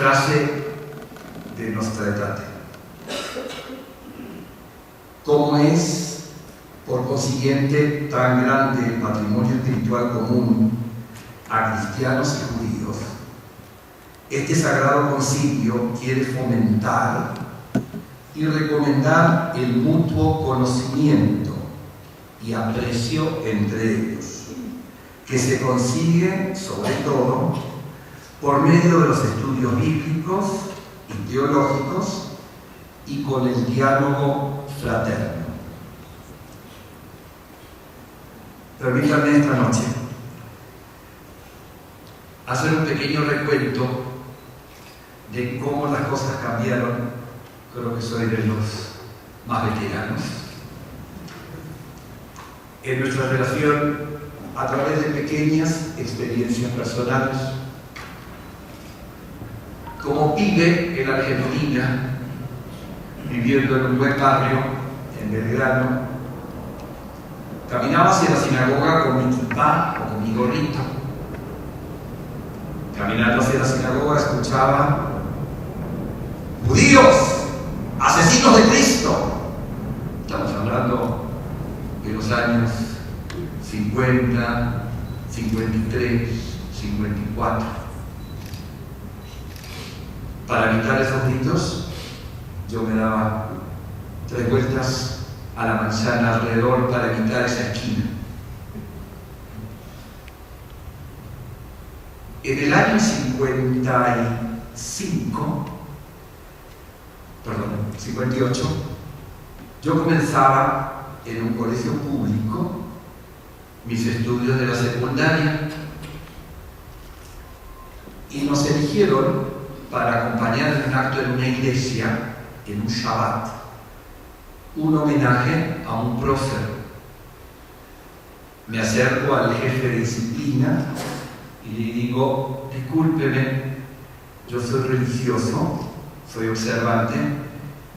Frase de Nostra Aetate. ¿Cómo es, por consiguiente, tan grande el patrimonio espiritual común a cristianos y judíos? Este Sagrado Concilio quiere fomentar y recomendar el mutuo conocimiento y aprecio entre ellos, que se consigue, sobre todo, por medio de los estudios bíblicos y teológicos y con el diálogo fraterno. Permítanme esta noche hacer un pequeño recuento de cómo las cosas cambiaron. Creo que soy de los más veteranos. En nuestra relación, a través de pequeñas experiencias personales. Como pibe en Argentina, viviendo en un buen barrio, en Belgrano, caminaba hacia la sinagoga con mi kippá o con mi gorrito. Caminando hacia la sinagoga escuchaba: ¡judíos! ¡Asesinos de Cristo! Estamos hablando de los años 50, 53, 54. Para evitar esos gritos, yo me daba 3 vueltas a la manzana alrededor para evitar esa esquina. En el año 58, yo comenzaba en un colegio público mis estudios de la secundaria y nos eligieron para acompañar en un acto en una iglesia, en un Shabbat, un homenaje a un prócer. Me acerco al jefe de disciplina y le digo: discúlpeme, yo soy religioso, soy observante,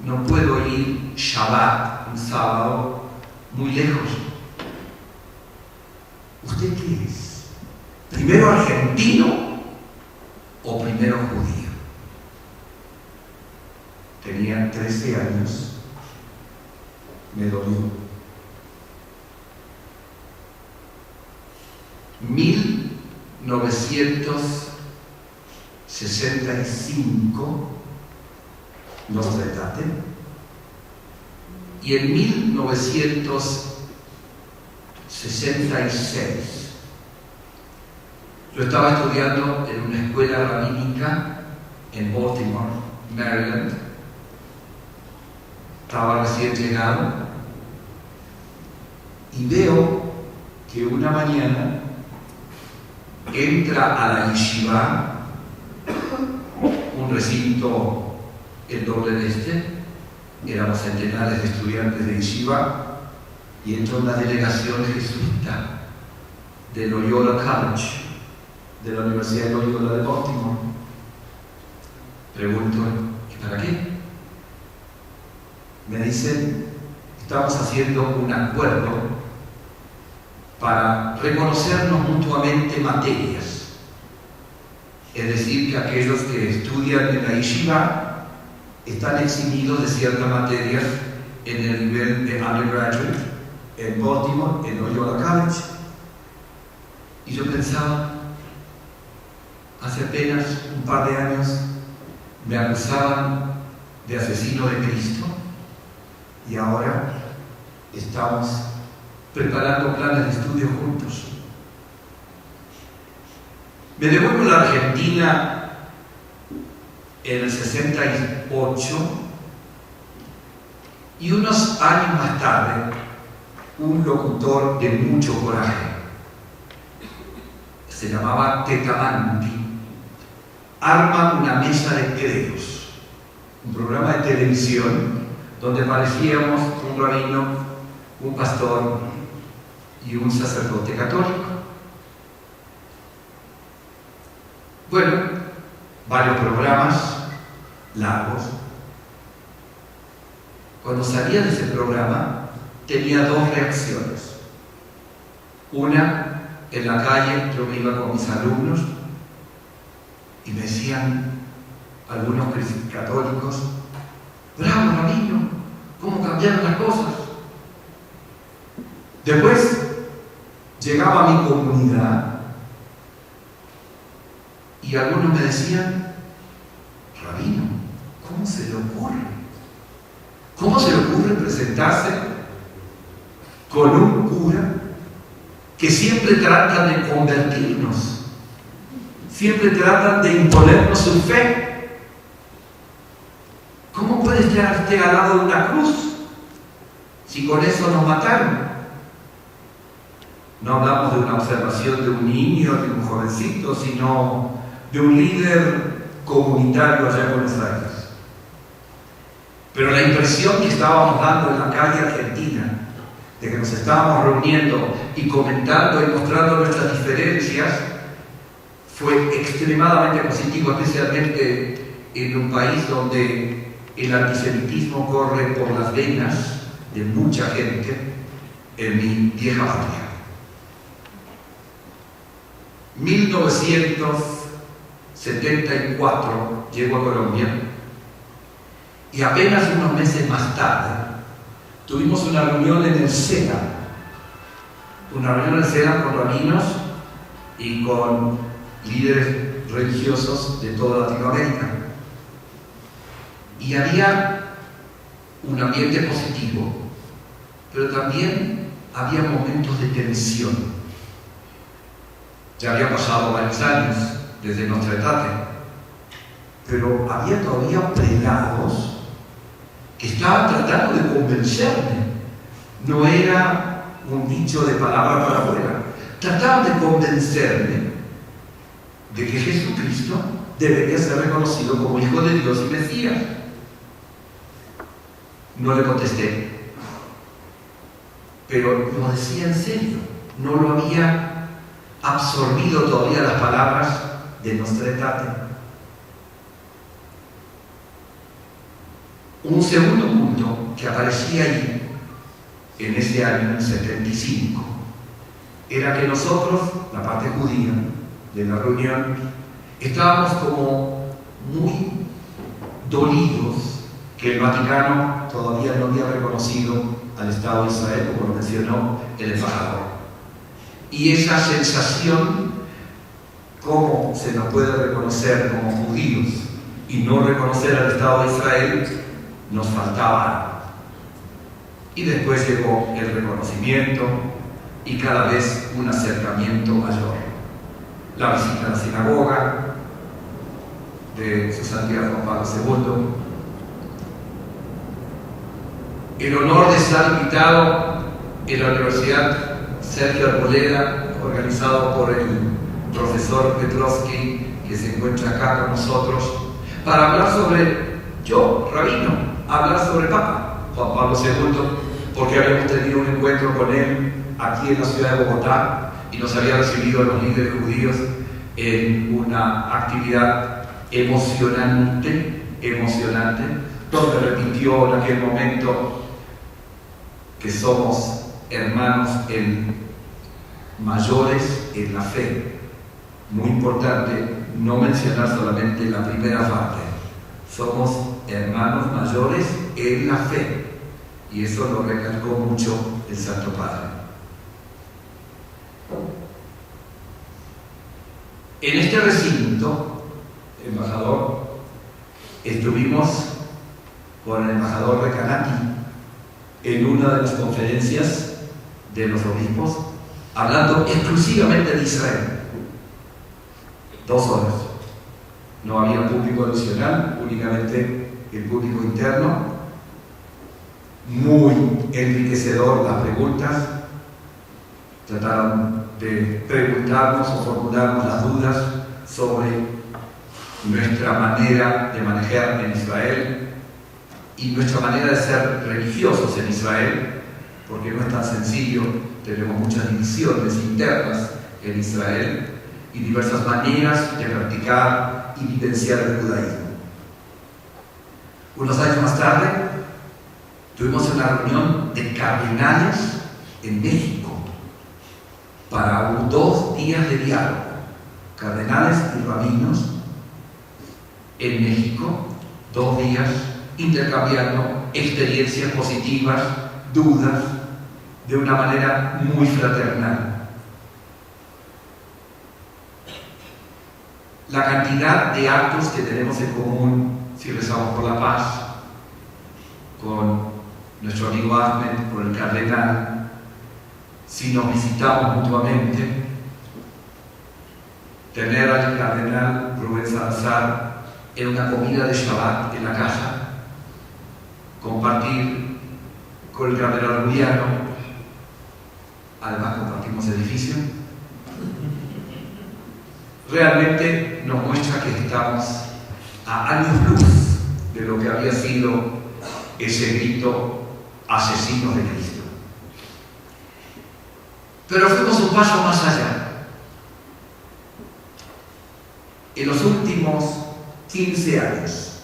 no puedo ir Shabbat, un sábado, muy lejos. ¿Usted qué es? ¿Primero argentino o primero judío? Tenía 13 años, me dolió. 1965, Nostra Aetate, y en 1966 yo estaba estudiando en una escuela rabínica en Baltimore, Maryland. Estaba recién llegado y veo que una mañana entra a la yeshiva, un recinto el doble de éramos centenares de estudiantes de yeshiva, y entra una delegación jesuita de Loyola College, de la Universidad de Loyola de Baltimore. Pregunto: ¿y para qué? Me dicen: estamos haciendo un acuerdo para reconocernos mutuamente materias. Es decir, que aquellos que estudian en la yeshiva están eximidos de ciertas materias en el nivel de undergraduate en Baltimore, en Loyola College. Y yo pensaba, hace apenas un par de años me acusaban de asesino de Cristo, y ahora estamos preparando planes de estudio juntos. Me devuelvo a la Argentina en el 68, y unos años más tarde, un locutor de mucho coraje, se llamaba Tetamanti, arma una mesa de credos, un programa de televisión donde parecíamos un rabino, un pastor y un sacerdote católico. Bueno, varios programas largos. Cuando salía de ese programa tenía 2 reacciones. Una, en la calle yo me iba con mis alumnos y me decían: algunos católicos: bravo, rabino, cómo cambiaron las cosas. Después llegaba a mi comunidad y algunos me decían: rabino, ¿cómo se le ocurre? ¿Cómo se le ocurre presentarse con un cura que siempre tratan de convertirnos, siempre tratan de imponernos su fe? ¿Cómo puede estar usted al lado de una cruz si con eso nos mataron? No hablamos de una observación de un niño, de un jovencito, sino de un líder comunitario allá en Buenos Aires. Pero la impresión que estábamos dando en la calle argentina, de que nos estábamos reuniendo y comentando y mostrando nuestras diferencias, fue extremadamente positivo, especialmente en un país donde el antisemitismo corre por las venas de mucha gente, en mi vieja patria. 1974 llego a Colombia y apenas unos meses más tarde tuvimos una reunión en el SENA, con rabinos y con líderes religiosos de toda Latinoamérica. Y había un ambiente positivo, pero también había momentos de tensión. Ya había pasado varios años desde nuestra etapa, pero había todavía prelados que estaban tratando de convencerme. No era un dicho de palabra para afuera. Trataban de convencerme de que Jesucristo debería ser reconocido como Hijo de Dios y Mesías. No le contesté, pero lo decía en serio. No lo había absorbido todavía las palabras de nuestra etapa. Un segundo punto que aparecía ahí, en ese año, en el 75, era que nosotros, la parte judía de la reunión, estábamos como muy dolidos que el Vaticano todavía no había reconocido al Estado de Israel, como lo mencionó el embajador. Y esa sensación, cómo se nos puede reconocer como judíos y no reconocer al Estado de Israel, nos faltaba. Y después llegó el reconocimiento y cada vez un acercamiento mayor. La visita a la sinagoga de su santidad Juan Pablo II, el honor de estar invitado en la Universidad Sergio Arboleda, organizado por el profesor Petrovsky, que se encuentra acá con nosotros, para hablar sobre, yo, rabino, hablar sobre Papa Juan Pablo II, porque habíamos tenido un encuentro con él aquí en la ciudad de Bogotá y nos había recibido a los líderes judíos en una actividad emocionante, donde repitió en aquel momento que somos hermanos mayores en la fe. Muy importante no mencionar solamente la primera parte. Somos hermanos mayores en la fe, y eso lo recalcó mucho el Santo Padre. En este recinto, embajador, estuvimos con el embajador Recanati en una de las conferencias de los obispos, hablando exclusivamente de Israel. 2 horas. No había público adicional, únicamente el público interno. Muy enriquecedor las preguntas. Trataron de preguntarnos o formularnos las dudas sobre nuestra manera de manejar en Israel y nuestra manera de ser religiosos en Israel, porque no es tan sencillo. Tenemos muchas divisiones internas en Israel y diversas maneras de practicar y vivenciar el judaísmo. Unos años más tarde tuvimos una reunión de cardenales en México para 2 días de diálogo, cardenales y rabinos, en México, 2 días, intercambiando experiencias positivas, dudas, de una manera muy fraternal. La cantidad de actos que tenemos en común, si rezamos por la paz, con nuestro amigo Ahmed, con el cardenal, si nos visitamos mutuamente, tener al cardenal Rubén Salazar en una comida de Shabbat en la casa, compartir con el cardenal Rubiano, además compartimos edificio, realmente nos muestra que estamos a años luz de lo que había sido ese grito asesinos de Cristo. Pero fuimos un paso más allá. En los últimos 15 años,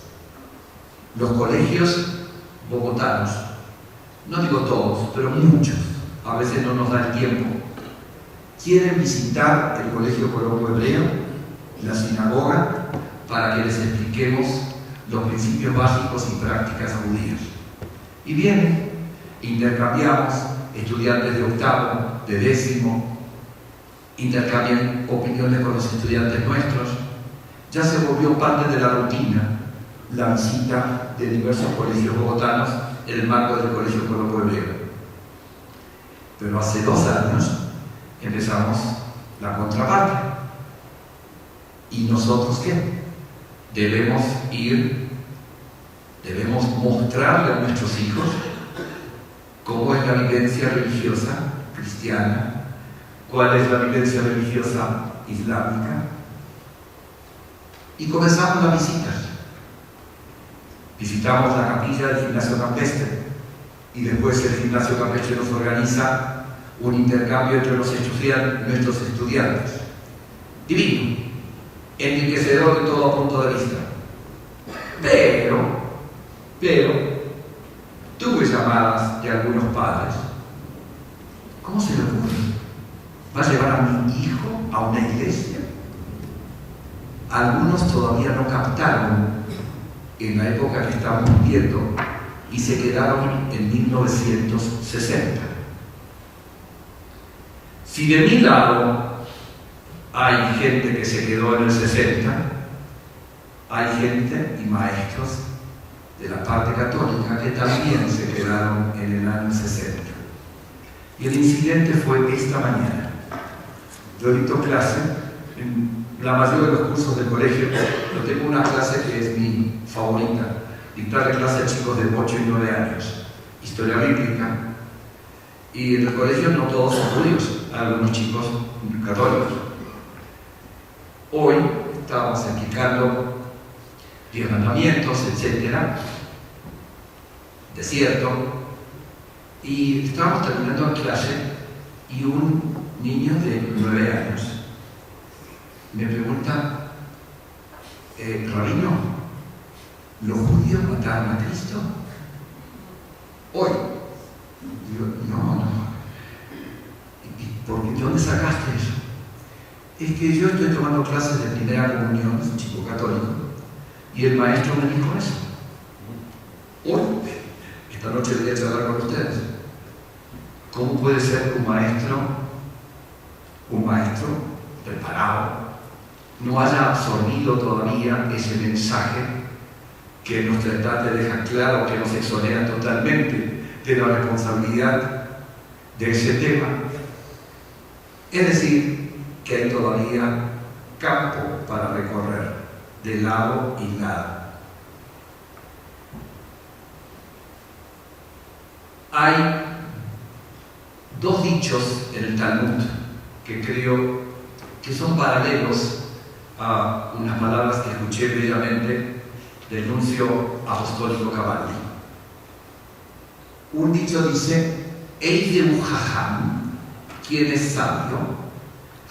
los colegios bogotanos, no digo todos, pero muchos, a veces no nos da el tiempo, quieren visitar el Colegio Colombo Hebreo, la sinagoga, para que les expliquemos los principios básicos y prácticas judías. Y vienen, intercambiamos, estudiantes de octavo, de décimo, intercambian opiniones con los estudiantes nuestros. Ya se volvió parte de la rutina la visita de diversos colegios bogotanos en el marco del Colegio Colombo Hebreo. Pero hace 2 años empezamos la contraparte. ¿Y nosotros qué? Debemos mostrarle a nuestros hijos cómo es la vivencia religiosa cristiana, cuál es la vivencia religiosa islámica. Y comenzamos las visitas. Visitamos la capilla del Gimnasio Campestre y después el Gimnasio Campestre nos organiza un intercambio entre nuestros estudiantes. Divino, enriquecedor de todo punto de vista. Pero, tuve llamadas de algunos padres. ¿Cómo se le ocurre? ¿Va a llevar a mi hijo a una iglesia? Algunos todavía no captaron en la época que estamos viviendo y se quedaron en 1960. Si de mi lado hay gente que se quedó en el 60, hay gente y maestros de la parte católica que también se quedaron en el año 60. Y el incidente fue esta mañana. Yo dicto clase en la mayoría de los cursos del colegio, pero tengo una clase que es mi favorita, dictarle clase a chicos de 8 y 9 años, historia bíblica, y en el colegio no todos son judíos, algunos chicos católicos. Hoy estábamos explicando 10 mandamientos, etc., desierto, y estábamos terminando la clase y un niño de 9 años me pregunta, Rabino, ¿los judíos mataron a Cristo? Hoy. Digo, no. ¿De dónde sacaste eso? Es que yo estoy tomando clases de primera comunión, es un chico católico, y el maestro me dijo eso. Hoy, esta noche voy a charlar con ustedes. ¿Cómo puede ser un maestro preparado, no haya absorbido todavía ese mensaje que en nuestra edad te deja claro, que nos exonera totalmente de la responsabilidad de ese tema? Es decir, que hay todavía campo para recorrer de lado y lado. Hay 2 dichos en el Talmud que creo que son paralelos a unas palabras que escuché bellamente del nuncio apostólico Cavalli. Un dicho dice, Eidehu Jajam, quien es sabio,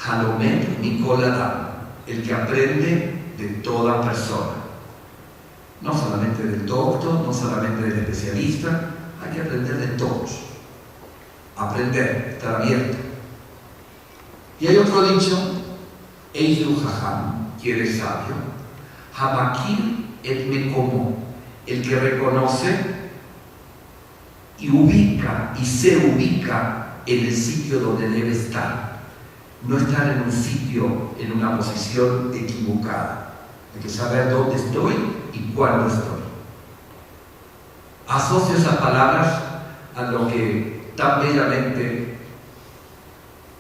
Halomet Mikol Adam, el que aprende de toda persona. No solamente del doctor, no solamente del especialista, hay que aprender de todos. Aprender, estar abierto. Y hay otro dicho, Eidehu Jajam, quien es sabio, Hamakir et Mekomo, el que reconoce y ubica y se ubica en el sitio donde debe estar. No estar en un sitio, en una posición equivocada. Hay que saber dónde estoy y cuándo estoy. Asocio esas palabras a lo que tan bellamente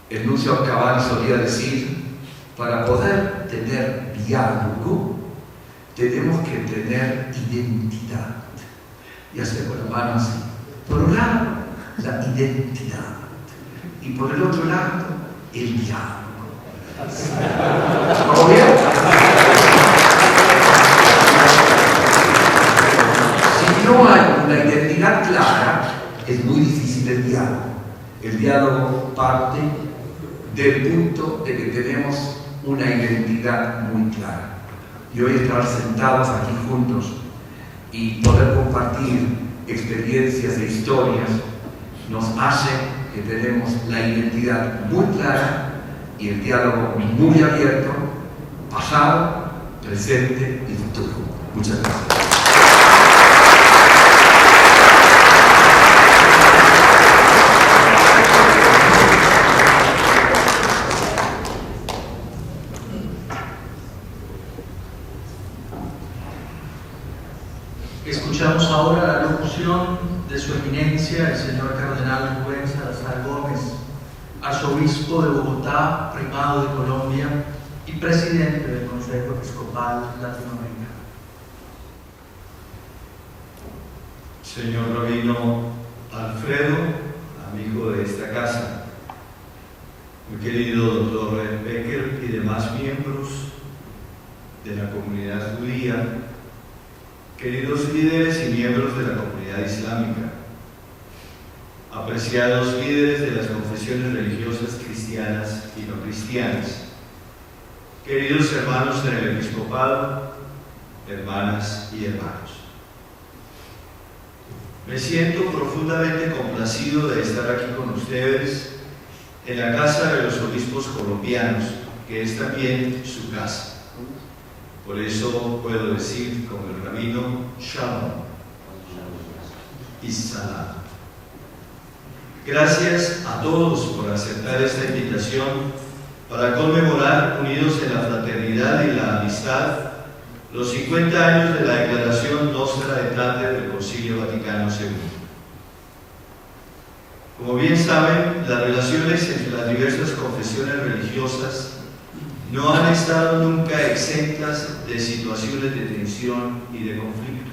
el nuncio Cabal solía decir: para poder tener diálogo tenemos que tener identidad. Y hacer con la mano así. Por un lado, la identidad, y por el otro lado, el diálogo. ¿Cómo bien? Si no hay una identidad clara, es muy difícil el diálogo. El diálogo parte del punto de que tenemos una identidad muy clara. Y hoy estar sentados aquí juntos y poder compartir experiencias e historias nos hace que tenemos la identidad muy clara y el diálogo muy abierto, pasado, presente y futuro. Muchas gracias. Escuchamos ahora la locución de su eminencia, el señor cardenal Rubén Salazar Gómez, arzobispo de Bogotá, primado de Colombia y presidente del Consejo Episcopal Latinoamericano. Señor Rabino Alfredo, amigo de esta casa, muy querido doctor Becker y demás miembros de la comunidad judía, queridos líderes y miembros de la comunidad islámica, apreciados líderes de las confesiones religiosas cristianas y no cristianas, queridos hermanos en el episcopado, hermanas y hermanos. Me siento profundamente complacido de estar aquí con ustedes en la casa de los obispos colombianos, que es también su casa. Por eso puedo decir, como el rabino, Shalom y Salam. Gracias a todos por aceptar esta invitación para conmemorar, unidos en la fraternidad y la amistad, los 50 años de la Declaración Nostra Aetate del Concilio Vaticano II. Como bien saben, las relaciones entre las diversas confesiones religiosas no han estado nunca exentas de situaciones de tensión y de conflicto.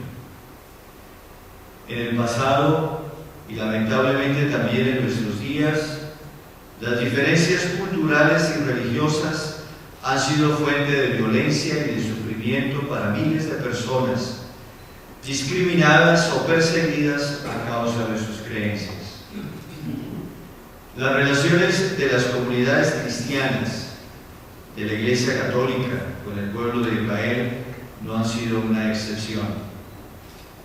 En el pasado, y lamentablemente también en nuestros días, las diferencias culturales y religiosas han sido fuente de violencia y de sufrimiento para miles de personas, discriminadas o perseguidas a causa de sus creencias. Las relaciones de las comunidades cristianas de la Iglesia Católica con el pueblo de Israel no han sido una excepción.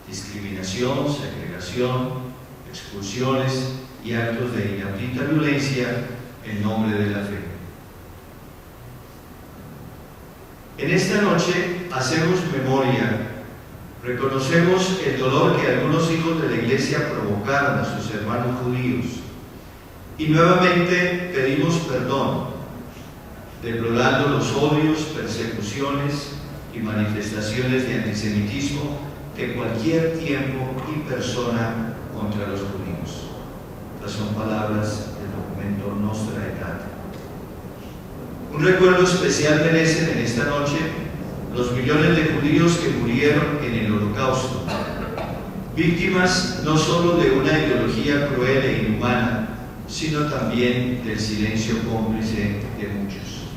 Discriminación, segregación, expulsiones y actos de inaudita violencia en nombre de la fe. En esta noche hacemos memoria, reconocemos el dolor que algunos hijos de la Iglesia provocaron a sus hermanos judíos y nuevamente pedimos perdón, deplorando los odios, persecuciones y manifestaciones de antisemitismo de cualquier tiempo y persona contra los judíos. Estas son palabras del documento Nostra Aetate. Un recuerdo especial merecen en esta noche los millones de judíos que murieron en el Holocausto, víctimas no solo de una ideología cruel e inhumana, sino también del silencio cómplice de muchos.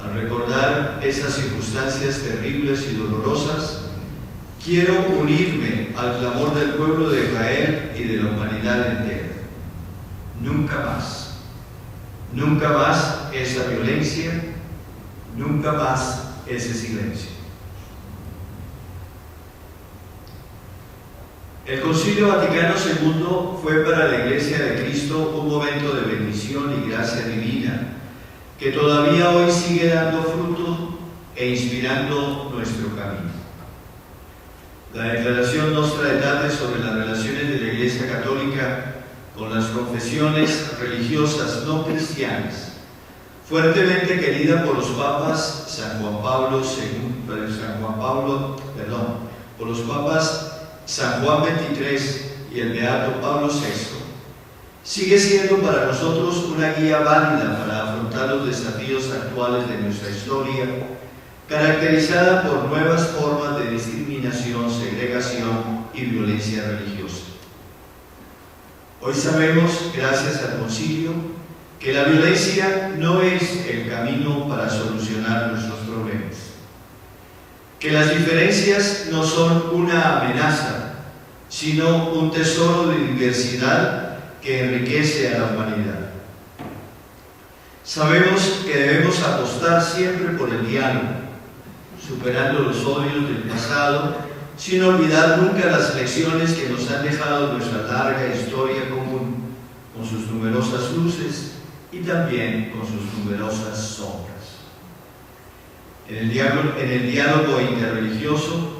Al recordar esas circunstancias terribles y dolorosas, quiero unirme al clamor del pueblo de Israel y de la humanidad entera. Nunca más esa violencia, nunca más ese silencio. El Concilio Vaticano II fue para la Iglesia de Cristo un momento de bendición y gracia divina, que todavía hoy sigue dando fruto e inspirando nuestro camino. La Declaración Nostra Aetate sobre las relaciones de la Iglesia Católica con las confesiones religiosas no cristianas, fuertemente querida por los papas San Juan XXIII y el Beato Pablo VI, sigue siendo para nosotros una guía válida para afrontar los desafíos actuales de nuestra historia, caracterizada por nuevas formas de discriminación, segregación y violencia religiosa. Hoy sabemos, gracias al Concilio, que la violencia no es el camino para solucionar nuestros problemas, que las diferencias no son una amenaza, sino un tesoro de diversidad que enriquece a la humanidad. Sabemos que debemos apostar siempre por el diálogo, superando los odios del pasado, sin olvidar nunca las lecciones que nos han dejado nuestra larga historia común, con sus numerosas luces y también con sus numerosas sombras. En el diálogo interreligioso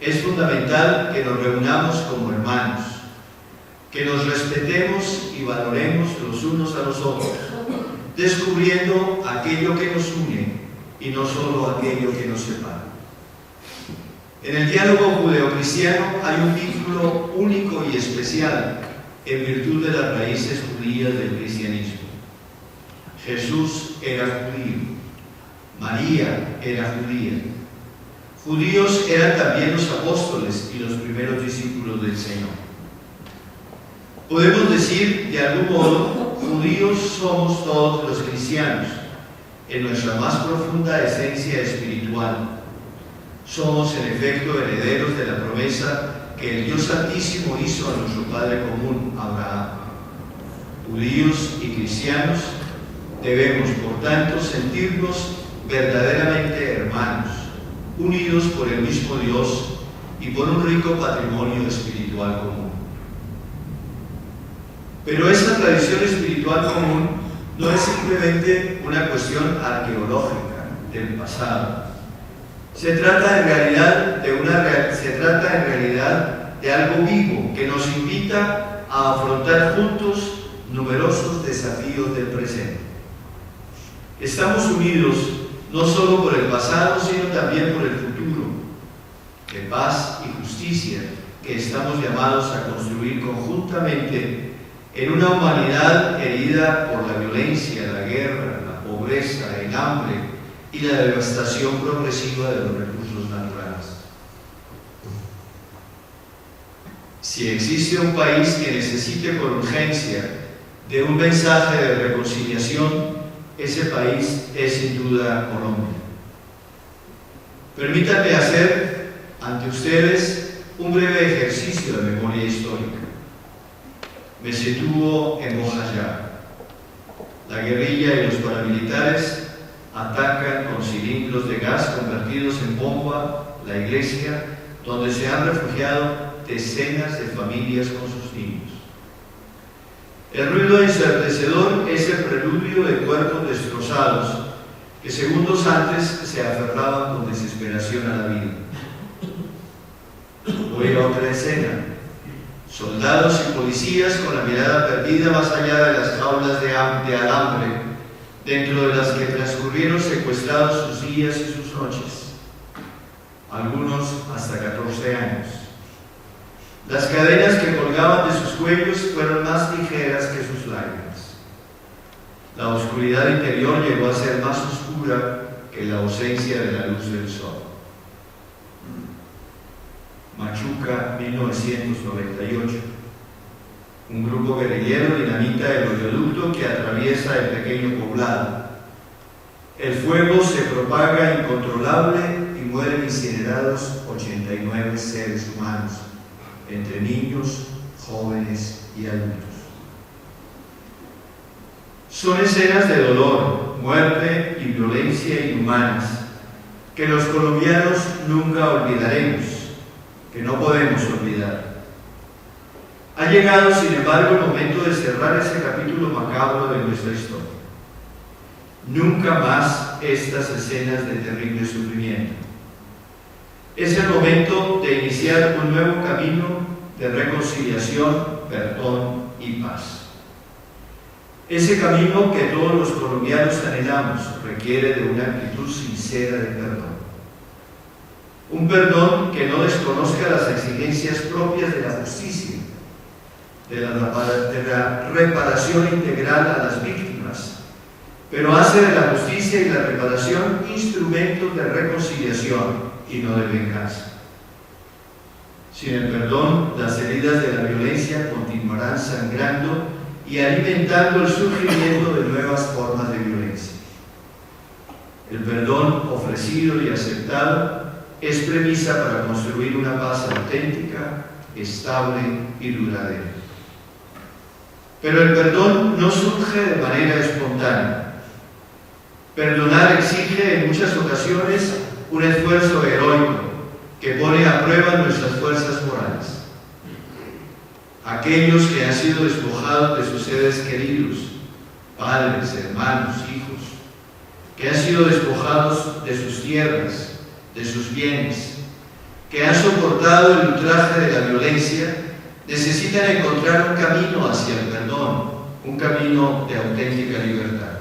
es fundamental que nos reunamos como hermanos, que nos respetemos y valoremos los unos a los otros, descubriendo aquello que nos une y no solo aquello que nos separa. En el diálogo judeocristiano hay un vínculo único y especial en virtud de las raíces judías del cristianismo. Jesús era judío, María era judía. Judíos eran también los apóstoles y los primeros discípulos del Señor. Podemos decir, de algún modo, judíos somos todos los cristianos, en nuestra más profunda esencia espiritual. Somos, en efecto, herederos de la promesa que el Dios Santísimo hizo a nuestro Padre común, Abraham. Judíos y cristianos debemos, por tanto, sentirnos verdaderamente hermanos, unidos por el mismo Dios y por un rico patrimonio espiritual común. Pero esta tradición espiritual común no es simplemente una cuestión arqueológica del pasado. Se trata en realidad de algo vivo que nos invita a afrontar juntos numerosos desafíos del presente. Estamos unidos no solo por el pasado, sino también por el futuro, de paz y justicia que estamos llamados a construir conjuntamente en una humanidad herida por la violencia, la guerra, la pobreza, el hambre y la devastación progresiva de los recursos naturales. Si existe un país que necesite con urgencia de un mensaje de reconciliación, ese país es sin duda Colombia. Permítanme hacer ante ustedes un breve ejercicio de memoria histórica. Me sitúo en Bojayá. La guerrilla y los paramilitares atacan con cilindros de gas convertidos en bomba la iglesia donde se han refugiado decenas de familias con sus niños. El ruido ensordecedor es el preludio de cuerpos destrozados que segundos antes se aferraban con desesperación a la vida. Voy a otra escena. Soldados y policías con la mirada perdida más allá de las jaulas de alambre, dentro de las que transcurrieron secuestrados sus días y sus noches, algunos hasta 14 años. Las cadenas que colgaban de sus cuellos fueron más ligeras que sus lágrimas. La oscuridad interior llegó a ser más oscura que la ausencia de la luz del sol. Machuca, 1998. Un grupo guerrillero dinamita el oleoducto que atraviesa el pequeño poblado. El fuego se propaga incontrolable y mueren incinerados 89 seres humanos, entre niños, jóvenes y adultos. Son escenas de dolor, muerte y violencia inhumanas que los colombianos nunca olvidaremos, que no podemos olvidar. Ha llegado, sin embargo, el momento de cerrar ese capítulo macabro de nuestra historia. nunca más estas escenas de terrible sufrimiento. Es el momento de iniciar un nuevo camino de reconciliación, perdón y paz. Ese camino que todos los colombianos anhelamos requiere de una actitud sincera de perdón. Un perdón que no desconozca las exigencias propias de la justicia, de la reparación integral a las víctimas, pero hace de la justicia y la reparación instrumentos de reconciliación y no de venganza. Sin el perdón, las heridas de la violencia continuarán sangrando y alimentando el surgimiento de nuevas formas de violencia. El perdón ofrecido y aceptado es premisa para construir una paz auténtica, estable y duradera. Pero el perdón no surge de manera espontánea. Perdonar exige en muchas ocasiones un esfuerzo heroico que pone a prueba nuestras fuerzas morales. Aquellos que han sido despojados de sus seres queridos, padres, hermanos, hijos, que han sido despojados de sus tierras, de sus bienes, que han soportado el ultraje de la violencia, necesitan encontrar un camino hacia el perdón, un camino de auténtica libertad.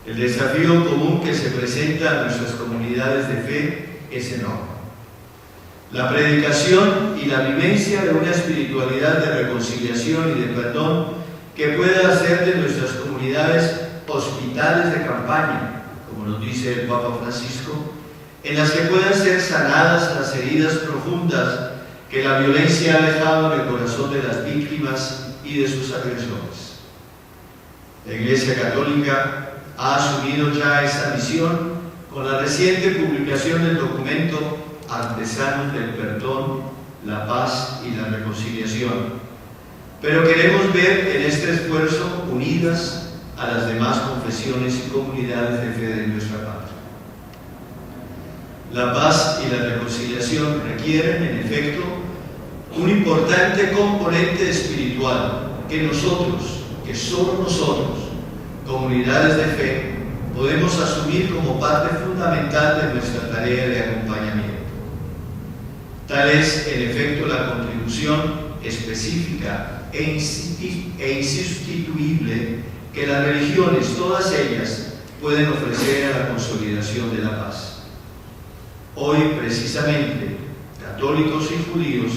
El desafío común que se presenta a nuestras comunidades de fe es enorme. La predicación y la vivencia de una espiritualidad de reconciliación y de perdón que pueda hacer de nuestras comunidades hospitales de campaña, como nos dice el Papa Francisco, en las que puedan ser sanadas las heridas profundas que la violencia ha dejado en el corazón de las víctimas y de sus agresores. La Iglesia Católica ha asumido ya esta misión con la reciente publicación del documento Artesanos del Perdón, la Paz y la Reconciliación. Pero queremos ver en este esfuerzo unidas a las demás confesiones y comunidades de fe de nuestra patria. La paz y la reconciliación requieren, en efecto, un importante componente espiritual que nosotros, que solo nosotros, comunidades de fe, podemos asumir como parte fundamental de nuestra tarea de acompañamiento. Tal es, en efecto, la contribución específica e insustituible que las religiones, todas ellas, pueden ofrecer a la consolidación de la paz. Hoy, precisamente, católicos y judíos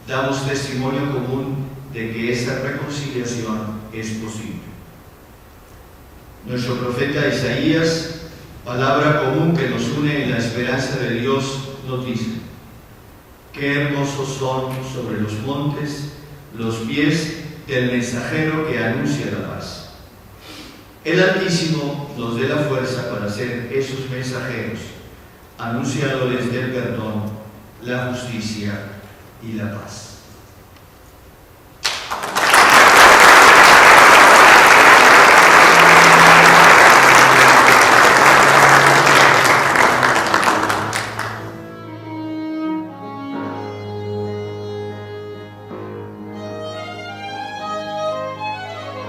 damos testimonio común de que esta reconciliación es posible. Nuestro profeta Isaías, palabra común que nos une en la esperanza de Dios, nos dice: qué hermosos son sobre los montes los pies del mensajero que anuncia la paz. El Altísimo nos dé la fuerza para ser esos mensajeros, anunciadores del perdón, la justicia y la paz.